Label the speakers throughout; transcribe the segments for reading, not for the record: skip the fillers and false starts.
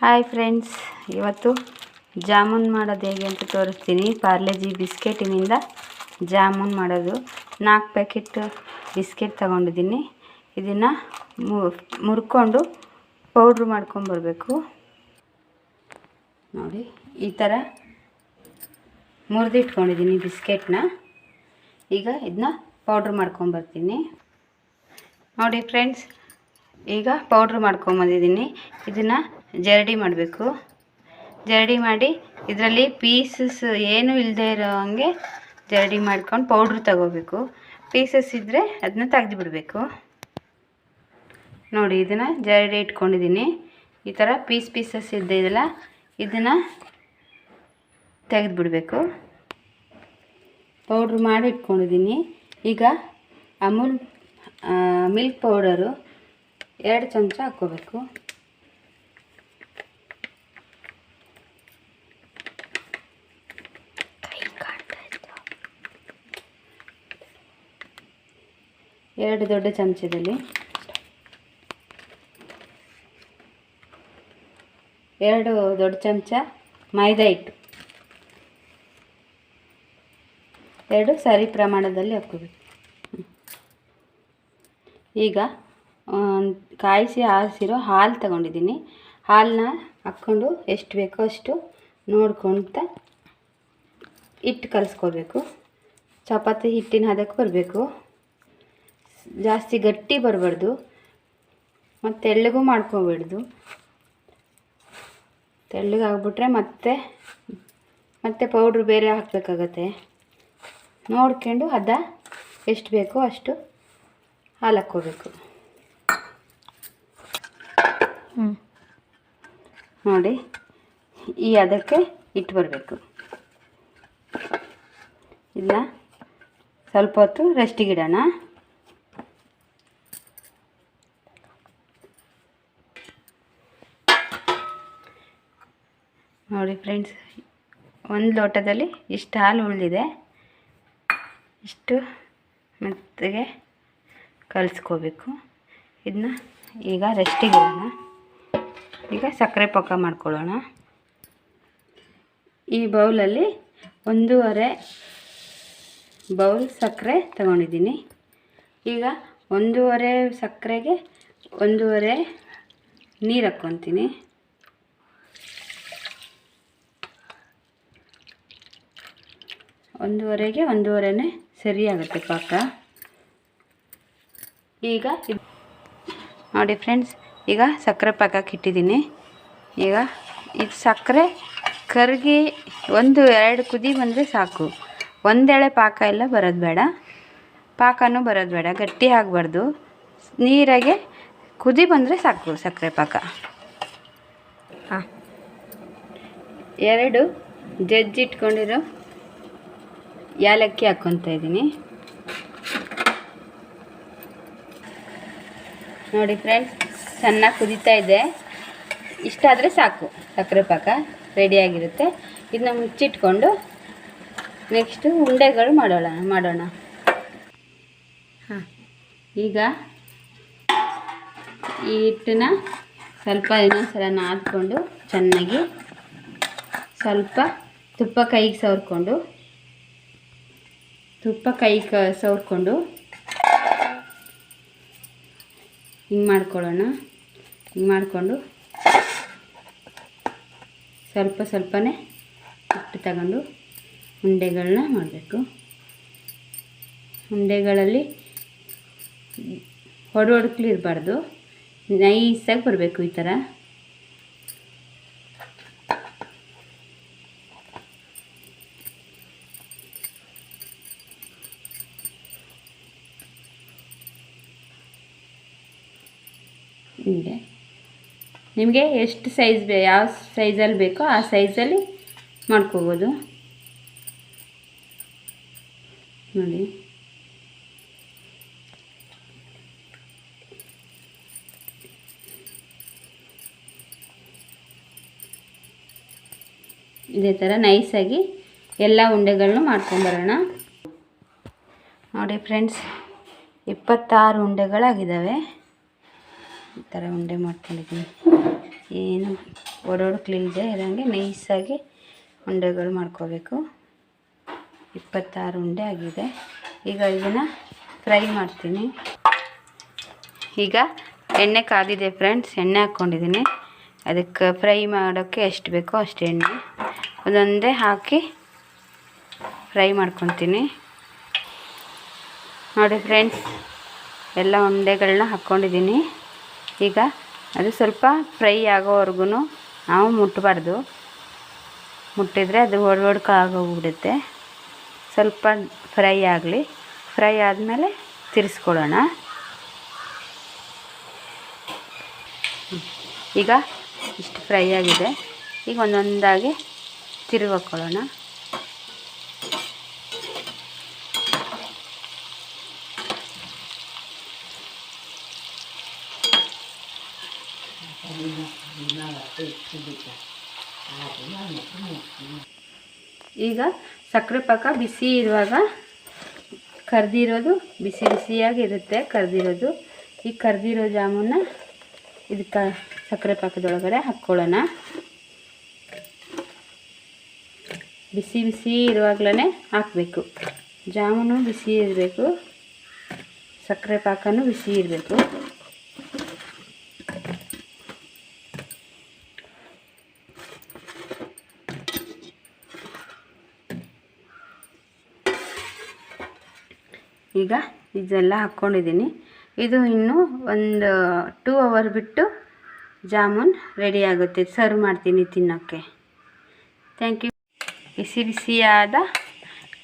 Speaker 1: Hi friends, ಇವತ್ತು ಜಾಮೂನ್ ಮಾಡೋದು ಹೇಗೆ ಅಂತ ತೋರಿಸ್ತೀನಿ. ಪಾರ್ಲೆಜಿ ಬಿಸ್ಕೆಟಿನಿಂದ ಜಾಮೂನ್ ಮಾಡೋದು. 4 ಪ್ಯಾಕೆಟ್ ಬಿಸ್ಕೆಟ್ ತಗೊಂಡಿದ್ದೀನಿ. ಇದನ್ನು ಮುರ್ಕೊಂಡು ಪೌಡ್ರ್ ಮಾಡ್ಕೊಂಬರ್ಬೇಕು. ನೋಡಿ, ಈ ಥರ ಮುರಿದಿಟ್ಕೊಂಡಿದ್ದೀನಿ ಬಿಸ್ಕೆಟ್ನ. ಈಗ ಇದನ್ನ ಪೌಡ್ರ್ ಮಾಡ್ಕೊಂಬರ್ತೀನಿ. ನೋಡಿ ಫ್ರೆಂಡ್ಸ್, ಈಗ ಪೌಡ್ರ್ ಮಾಡ್ಕೊಂಬಂದಿದ್ದೀನಿ. ಇದನ್ನು ಜರಡಿ ಮಾಡಬೇಕು. ಜರಡಿ ಮಾಡಿ ಇದರಲ್ಲಿ ಪೀಸಸ್ ಏನು ಇಲ್ಲದೆ ಇರೋ ಹಂಗೆ ಜರಡಿ ಮಾಡ್ಕೊಂಡು ಪೌಡ್ರ್ ತಗೋಬೇಕು. ಪೀಸಸ್ ಇದ್ದರೆ ಅದನ್ನ ತೆಗೆದು ಬಿಡಬೇಕು. ನೋಡಿ, ಇದನ್ನು ಜರಡಿ ಇಟ್ಕೊಂಡಿದ್ದೀನಿ. ಈ ಥರ ಪೀಸಸ್ ಇದ್ದಲ್ಲ, ಇದನ್ನು ತೆಗೆದು ಬಿಡಬೇಕು. ಪೌಡ್ರ್ ಮಾಡಿ ಇಟ್ಕೊಂಡಿದ್ದೀನಿ. ಈಗ ಅಮೂಲ್ ಮಿಲ್ಕ್ ಪೌಡರು 2 ಚಮಚ ಹಾಕ್ಕೋಬೇಕು. ಎರಡು ದೊಡ್ಡ ಚಮಚದಲ್ಲಿ 2 ದೊಡ್ಡ ಚಮಚ ಮೈದಾ ಹಿಟ್ಟು, 2 ಸರಿ ಪ್ರಮಾಣದಲ್ಲಿ ಹಾಕ್ಕೋಬೇಕು. ಈಗ ಕಾಯಿಸಿ ಆರಿಸಿರೋ ಹಾಲು ತಗೊಂಡಿದ್ದೀನಿ. ಹಾಲನ್ನ ಹಾಕ್ಕೊಂಡು ಎಷ್ಟು ಬೇಕೋ ಅಷ್ಟು ನೋಡ್ಕೊಳ್ತಾ ಹಿಟ್ಟು ಕಲಿಸ್ಕೋಬೇಕು. ಚಪಾತಿ ಹಿಟ್ಟಿನ ಹದಕ್ಕೆ ಬರಬೇಕು. ಜಾಸ್ತಿ ಗಟ್ಟಿ ಬರಬಾರ್ದು ಮತ್ತು ತೆಳ್ಳಗೂ ಮಾಡ್ಕೊಬಾರ್ದು. ತೆಳ್ಳಗಾಗ್ಬಿಟ್ರೆ ಮತ್ತೆ ಪೌಡ್ರ್ ಬೇರೆ ಹಾಕಬೇಕಾಗತ್ತೆ. ನೋಡ್ಕೊಂಡು ಹದ ಎಷ್ಟು ಬೇಕೋ ಅಷ್ಟು ಹಾಲು ಹಾಕ್ಕೋಬೇಕು. ನೋಡಿ, ಈ ಹದಕ್ಕೆ ಇಟ್ಟು ಬರಬೇಕು. ಇದನ್ನ ಸ್ವಲ್ಪ ಹೊತ್ತು ರೆಸ್ಟಿಗೆ ಇಡೋಣ. ನೋಡಿ ಫ್ರೆಂಡ್ಸ್, 1 ಲೋಟದಲ್ಲಿ ಇಷ್ಟು ಹಾಲು ಉಳಿದಿದೆ. ಇಷ್ಟು ಮೆತ್ತಗೆ ಕಲಿಸ್ಕೋಬೇಕು. ಇದನ್ನ ಈಗ ರೆಸ್ಟಿಗೆ ಇಡೋಣ. ಈಗ ಸಕ್ಕರೆ ಪಾಕ ಮಾಡ್ಕೊಳ್ಳೋಣ. ಈ ಬೌಲಲ್ಲಿ 1.5 ಬೌಲ್ ಸಕ್ಕರೆ ತಗೊಂಡಿದ್ದೀನಿ. ಈಗ 1.5 ಸಕ್ಕರೆಗೆ 1.5 ನೀರು ಹಾಕ್ಕೊತೀನಿ. ಒಂದೂವರೆಗೆ 1.5 ಸರಿ ಆಗುತ್ತೆ ಪಾಕ. ಈಗ ನೋಡಿ ಫ್ರೆಂಡ್ಸ್, ಈಗ ಸಕ್ಕರೆ ಪಾಕಕ್ಕೆ ಇಟ್ಟಿದ್ದೀನಿ. ಈಗ ಇದು ಸಕ್ಕರೆ ಕರಗಿ 1-2 ಕುದಿ ಬಂದರೆ ಸಾಕು. ಒಂದೆಳೆ ಪಾಕ ಎಲ್ಲ ಬರೋದು ಬೇಡ, ಪಾಕನೂ ಬರೋದು ಬೇಡ, ಗಟ್ಟಿ ಆಗಬಾರ್ದು. ನೀರಾಗೆ ಕುದಿ ಬಂದರೆ ಸಾಕು ಸಕ್ಕರೆ ಪಾಕ. 2 ಜಜ್ಜಿಟ್ಕೊಂಡಿರೋ ಏಲಕ್ಕಿ ಹಾಕ್ಕೊತಾ ಇದ್ದೀನಿ. ನೋಡಿ ಫ್ರೆಂಡ್ಸ್, ಚೆನ್ನಾಗಿ ಕುದೀತಾ ಇದೆ. ಇಷ್ಟಾದರೆ ಸಾಕು, ಸಕ್ಕರೆ ಪಾಕ ರೆಡಿಯಾಗಿರುತ್ತೆ. ಇದನ್ನ ಮುಚ್ಚಿಟ್ಕೊಂಡು ನೆಕ್ಸ್ಟು ಉಂಡೆಗಳು ಮಾಡೋಣ. ಈಗ ಈ ಹಿಟ್ಟನ್ನ ಸ್ವಲ್ಪ ಇನ್ನೊಂದ್ಸಲ ನಾದ್ಕೊಂಡು ಚೆನ್ನಾಗಿ ಸ್ವಲ್ಪ ತುಪ್ಪ ಕೈಗೆ ಸವರ್ಕೊಂಡು ಹಿಂಗೆ ಮಾಡ್ಕೊಳ್ಳೋಣ. ಹಿಂಗೆ ಮಾಡಿಕೊಂಡು ಸ್ವಲ್ಪನೇ ಹಿಟ್ಟು ತಗೊಂಡು ಉಂಡೆಗಳನ್ನ ಮಾಡಬೇಕು. ಉಂಡೆಗಳಲ್ಲಿ ಹೊಡಕ್ಲು ಇರಬಾರ್ದು, ನೈಸಾಗಿ ಬರಬೇಕು. ಈ ಥರ ಉಂಡೆ ನಿಮಗೆ ಎಷ್ಟು ಸೈಜ್ ಯಾವ ಸೈಜಲ್ಲಿ ಬೇಕೋ ಆ ಸೈಜಲ್ಲಿ ಮಾಡ್ಕೋಬೋದು. ನೋಡಿ, ಇದೇ ಥರ ನೈಸಾಗಿ ಎಲ್ಲ ಉಂಡೆಗಳನ್ನೂ ಮಾಡ್ಕೊಂಬರೋಣ. ನೋಡಿ ಫ್ರೆಂಡ್ಸ್, 26 ಉಂಡೆಗಳಾಗಿದ್ದಾವೆ. ಈ ಥರ ಉಂಡೆ ಮಾಡ್ಕೊಂಡಿದ್ದೀನಿ. ಏನು ಒಡೊಡ್ಕ್ಲಿಲ್ಲದೆ ಇರೋಂಗೆ ನೈಸಾಗಿ ಉಂಡೆಗಳು ಮಾಡ್ಕೋಬೇಕು. 26 ಉಂಡೆ ಆಗಿದೆ. ಈಗ ಇದನ್ನು ಫ್ರೈ ಮಾಡ್ತೀನಿ. ಈಗ ಎಣ್ಣೆ ಕಾದಿದೆ ಫ್ರೆಂಡ್ಸ್, ಎಣ್ಣೆ ಹಾಕ್ಕೊಂಡಿದ್ದೀನಿ. ಅದಕ್ಕೆ ಫ್ರೈ ಮಾಡೋಕ್ಕೆ ಎಷ್ಟು ಬೇಕೋ ಅಷ್ಟು ಎಣ್ಣೆ ಒಂದೊಂದೇ ಹಾಕಿ ಫ್ರೈ ಮಾಡ್ಕೊತೀನಿ. ನೋಡಿ ಫ್ರೆಂಡ್ಸ್, ಎಲ್ಲ ಉಂಡೆಗಳನ್ನ ಹಾಕ್ಕೊಂಡಿದ್ದೀನಿ. ಈಗ ಅದು ಸ್ವಲ್ಪ ಫ್ರೈ ಆಗೋವರೆಗೂ ನಾವು ಮುಟ್ಟಬಾರ್ದು. ಮುಟ್ಟಿದರೆ ಅದು ಒಡ್ಕಾಗೋಗ್ಬಿಡುತ್ತೆ. ಸ್ವಲ್ಪ ಫ್ರೈ ಆಗಲಿ. ಫ್ರೈ ಆದಮೇಲೆ ತಿರ್ಸ್ಕೊಳ್ಳೋಣ. ಈಗ ಇಷ್ಟು ಫ್ರೈ ಆಗಿದೆ. ಈಗ ಒಂದೊಂದಾಗಿ ತಿರುಗಿಕೊಳ್ಳೋಣ. ಈಗ ಸಕ್ಕರೆ ಪಾಕ ಬಿಸಿ ಇರುವಾಗ ಕರ್ದಿರೋದು ಬಿಸಿ ಬಿಸಿಯಾಗಿರುತ್ತೆ. ಕರ್ದಿರೋದು ಈ ಕರ್ದಿರೋ ಜಾಮೂನ ಇದಕ್ಕೆ ಸಕ್ಕರೆ ಪಾಕದೊಳಗಡೆ ಹಾಕ್ಕೊಳ್ಳೋಣ. ಬಿಸಿ ಬಿಸಿ ಇರುವಾಗಲೇ ಹಾಕಬೇಕು. ಜಾಮೂನು ಬಿಸಿ ಇರಬೇಕು, ಸಕ್ಕರೆ ಪಾಕನೂ ಬಿಸಿ ಇರಬೇಕು. ಈಗ ಇದೆಲ್ಲ ಹಾಕ್ಕೊಂಡಿದ್ದೀನಿ. ಇದು ಇನ್ನೂ ಒಂದು 2 ಅವರ್ ಬಿಟ್ಟು ಜಾಮೂನ್ ರೆಡಿ ಆಗುತ್ತೆ. ಸರ್ವ್ ಮಾಡ್ತೀನಿ ತಿನ್ನೋಕ್ಕೆ. Thank you. ಬಿಸಿ ಬಿಸಿಯಾದ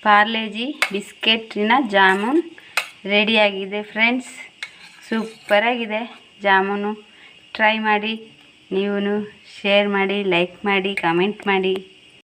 Speaker 1: ಪಾರ್ಲೆಜಿ ಬಿಸ್ಕೆಟಿನ ಜಾಮೂನ್ ರೆಡಿಯಾಗಿದೆ ಫ್ರೆಂಡ್ಸ್. ಸೂಪರಾಗಿದೆ ಜಾಮೂನು. ಟ್ರೈ ಮಾಡಿ, ನೀವು ಶೇರ್ ಮಾಡಿ, ಲೈಕ್ ಮಾಡಿ, ಕಮೆಂಟ್ ಮಾಡಿ.